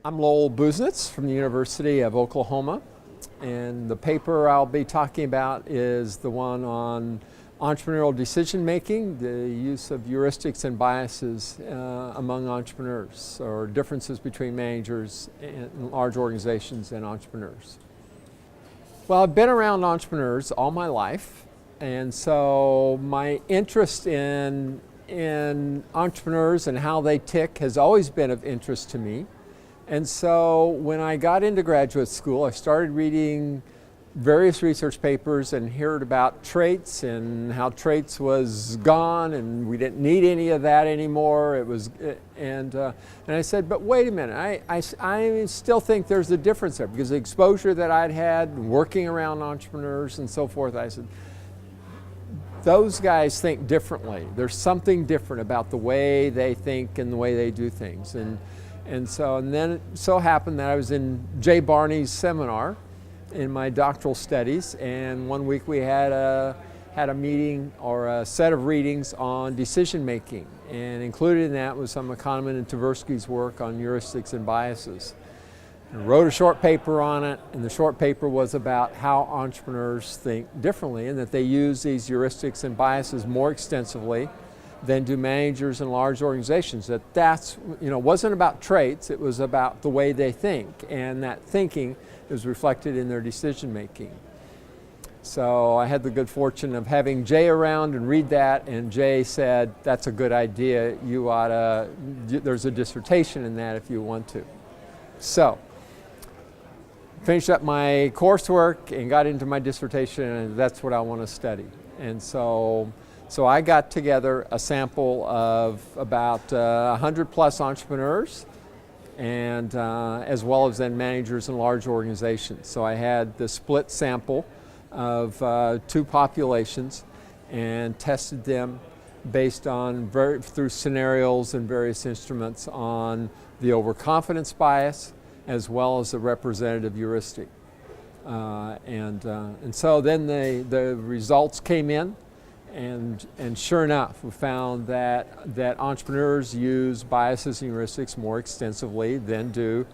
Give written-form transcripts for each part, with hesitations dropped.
I'm Lowell Busenitz from the University of Oklahoma, and the paper I'll be talking about is the one on entrepreneurial decision making, the use of heuristics and biases among entrepreneurs, or differences between managers in large organizations and entrepreneurs. Well, I've been around entrepreneurs all my life, and so my interest in entrepreneurs and how they tick has always been of interest to me. And so when I got into graduate school, I started reading various research papers and heard about traits and how traits was gone and we didn't need any of that anymore. And I said, but wait a minute, I still think there's a difference there, because the exposure that I'd had working around entrepreneurs and so forth, I said, those guys think differently. There's something different about the way they think and the way they do things. And then it so happened that I was in Barney's seminar in my doctoral studies, and one week we had a meeting or a set of readings on decision making, and included in that was some of Kahneman and Tversky's work on heuristics and biases. I wrote a short paper on it, and the short paper was about how entrepreneurs think differently and that they use these heuristics and biases more extensively than do managers in large organizations. That's wasn't about traits, it was about the way they think, and that thinking is reflected in their decision making. So I had the good fortune of having Jay around and read that, and Jay said, that's a good idea, there's a dissertation in that if you want to. So finished up my coursework and got into my dissertation, and that's what I want to study. And so I got together a sample of about 100 plus entrepreneurs, and as well as then managers in large organizations. So I had the split sample of two populations and tested them based on through scenarios and various instruments on the overconfidence bias as well as the representative heuristic. And so then the results came in. And sure enough, we found that entrepreneurs use biases and heuristics more extensively than do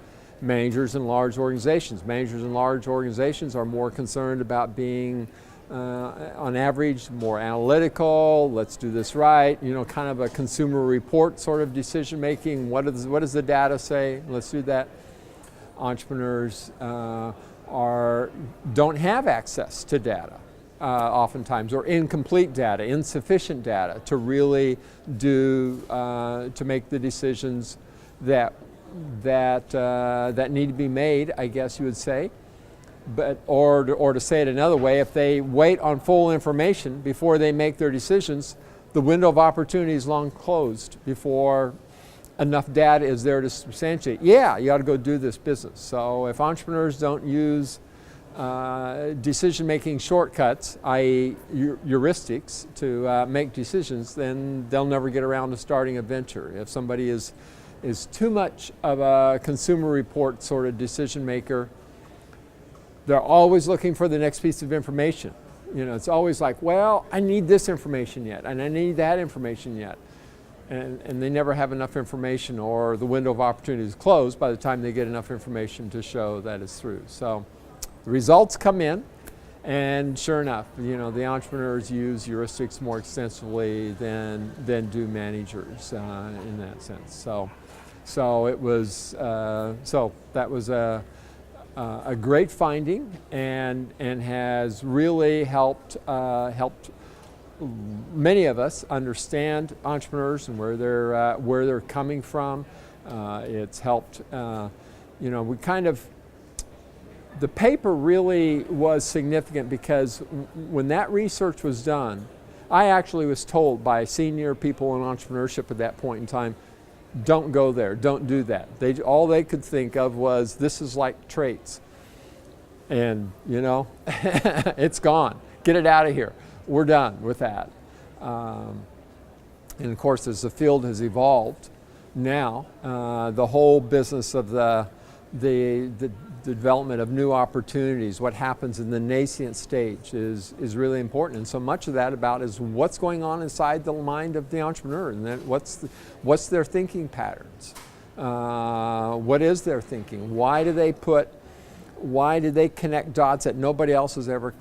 managers in large organizations. Managers in large organizations are more concerned about being, on average, more analytical, let's do this right, kind of a consumer report sort of decision making. What does the data say? Let's do that. Entrepreneurs don't have access to data. Oftentimes, or incomplete data, insufficient data to really to make the decisions that need to be made, I guess you would say. But or to say it another way, if they wait on full information before they make their decisions, the window of opportunity is long closed before enough data is there to substantiate. Yeah, you ought to go do this business. So if entrepreneurs don't use decision-making shortcuts, i.e. heuristics, to make decisions, then they'll never get around to starting a venture. If somebody is too much of a consumer report sort of decision maker, they're always looking for the next piece of information. It's always like, well, I need this information yet, and I need that information yet. And they never have enough information, or the window of opportunity is closed by the time they get enough information to show that it's through. So the results come in, and sure enough, the entrepreneurs use heuristics more extensively than do managers in that sense. So it was that was a great finding, and has really helped many of us understand entrepreneurs and where they're coming from. It's helped. We kind of. The paper really was significant because when that research was done, I actually was told by senior people in entrepreneurship at that point in time, don't go there, don't do that. All they could think of was, this is like traits. And, it's gone. Get it out of here. We're done with that. And of course, as the field has evolved now, the whole business of the development of new opportunities, what happens in the nascent stage is really important. And so much of that is what's going on inside the mind of the entrepreneur, and then what's their thinking patterns. What is their thinking? Why do they connect dots that nobody else has ever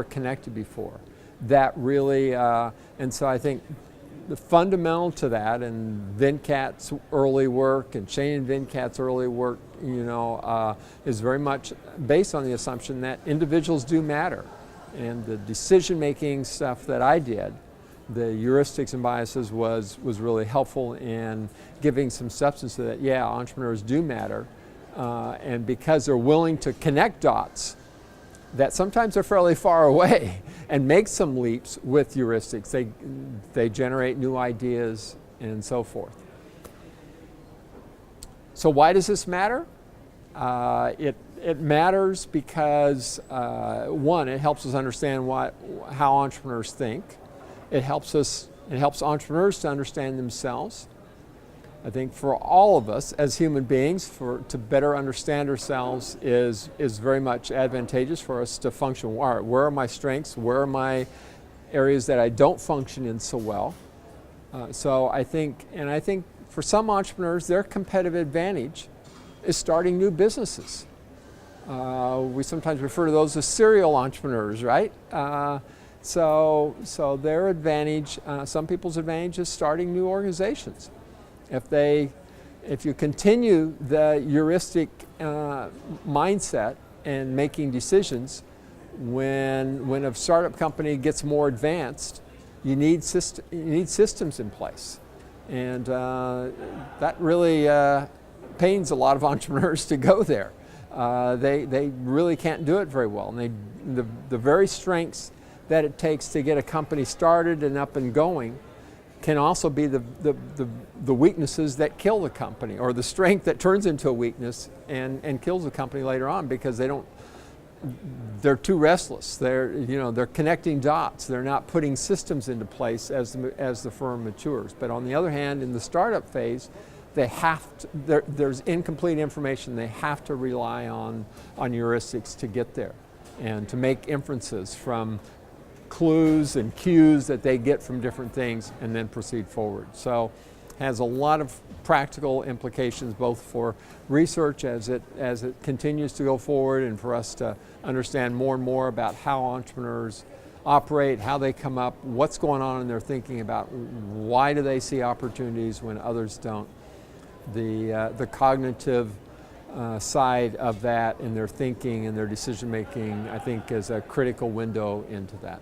connected before? That really, and so I think the fundamental to that, and Venkat's early work and Shane and Venkat's early work, is very much based on the assumption that individuals do matter. And the decision-making stuff that I did, the heuristics and biases, was really helpful in giving some substance to that. Yeah, entrepreneurs do matter, and because they're willing to connect dots that sometimes are fairly far away and make some leaps with heuristics, they generate new ideas and so forth. So why does this matter? It matters because, one, it helps us understand how entrepreneurs think. It helps entrepreneurs to understand themselves. I think for all of us as human beings, to better understand ourselves is very much advantageous for us to function. All right, where are my strengths? Where are my areas that I don't function in so well? So I think for some entrepreneurs, their competitive advantage is starting new businesses. We sometimes refer to those as serial entrepreneurs, right? So their advantage, some people's advantage, is starting new organizations. If you continue the heuristic mindset and making decisions, when a startup company gets more advanced, you need systems in place, and that really pains a lot of entrepreneurs to go there. They really can't do it very well, and the very strengths that it takes to get a company started and up and going can also be the weaknesses that kill the company, or the strength that turns into a weakness and kills the company later on, because they're too restless. They're connecting dots. They're not putting systems into place as the firm matures. But on the other hand, in the startup phase, there's incomplete information. They have to rely on heuristics to get there, and to make inferences from clues and cues that they get from different things, and then proceed forward. So it has a lot of practical implications, both for research as it continues to go forward, and for us to understand more and more about how entrepreneurs operate, how they come up, what's going on in their thinking about why do they see opportunities when others don't. The cognitive side of that in their thinking and their decision making, I think, is a critical window into that.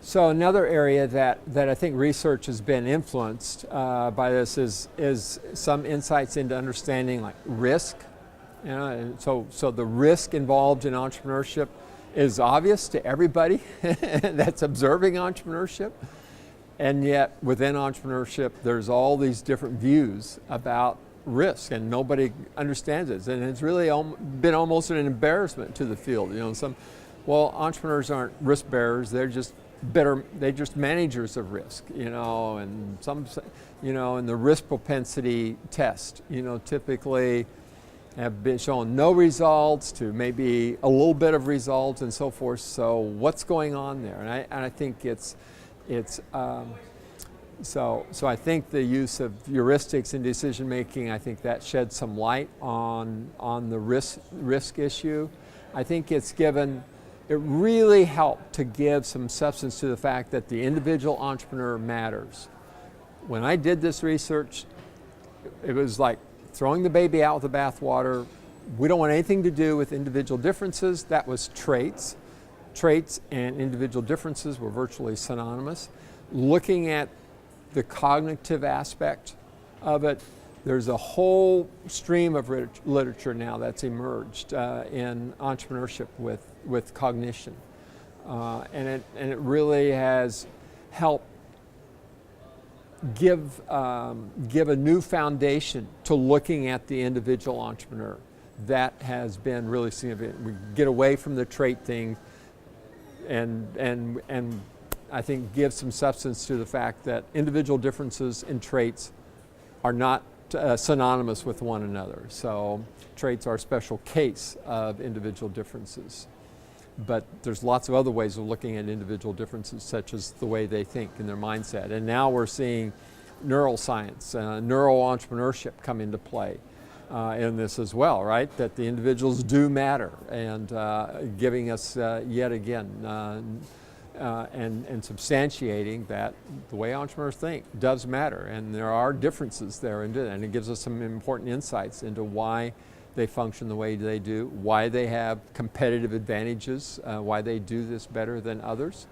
So another area that I think research has been influenced by this is some insights into understanding, like, risk. And so the risk involved in entrepreneurship is obvious to everybody that's observing entrepreneurship, and yet within entrepreneurship there's all these different views about risk, and nobody understands it, and it's really been almost an embarrassment to the field. Entrepreneurs aren't risk bearers; they're just managers of risk, and some, in the risk propensity test, typically have been shown no results to maybe a little bit of results and so forth. So what's going on there? And I think so I think the use of heuristics in decision making, I think that sheds some light on the risk issue. I think it really helped to give some substance to the fact that the individual entrepreneur matters. When I did this research, it was like throwing the baby out with the bathwater. We don't want anything to do with individual differences. That was traits. Traits and individual differences were virtually synonymous. Looking at the cognitive aspect of it, there's a whole stream of literature now that's emerged in entrepreneurship with cognition, and it really has helped give a new foundation to looking at the individual entrepreneur. That has been really significant. We get away from the trait thing, and I think give some substance to the fact that individual differences in traits are not synonymous with one another. So traits are a special case of individual differences. But there's lots of other ways of looking at individual differences, such as the way they think and their mindset. And now we're seeing neuroscience, neuro-entrepreneurship come into play in this as well, right? That the individuals do matter, and giving us yet again and substantiating that the way entrepreneurs think does matter, and there are differences there, and it gives us some important insights into why they function the way they do, why they have competitive advantages, why they do this better than others,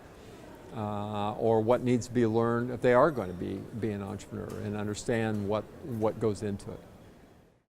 or what needs to be learned if they are going to be an entrepreneur, and understand what goes into it.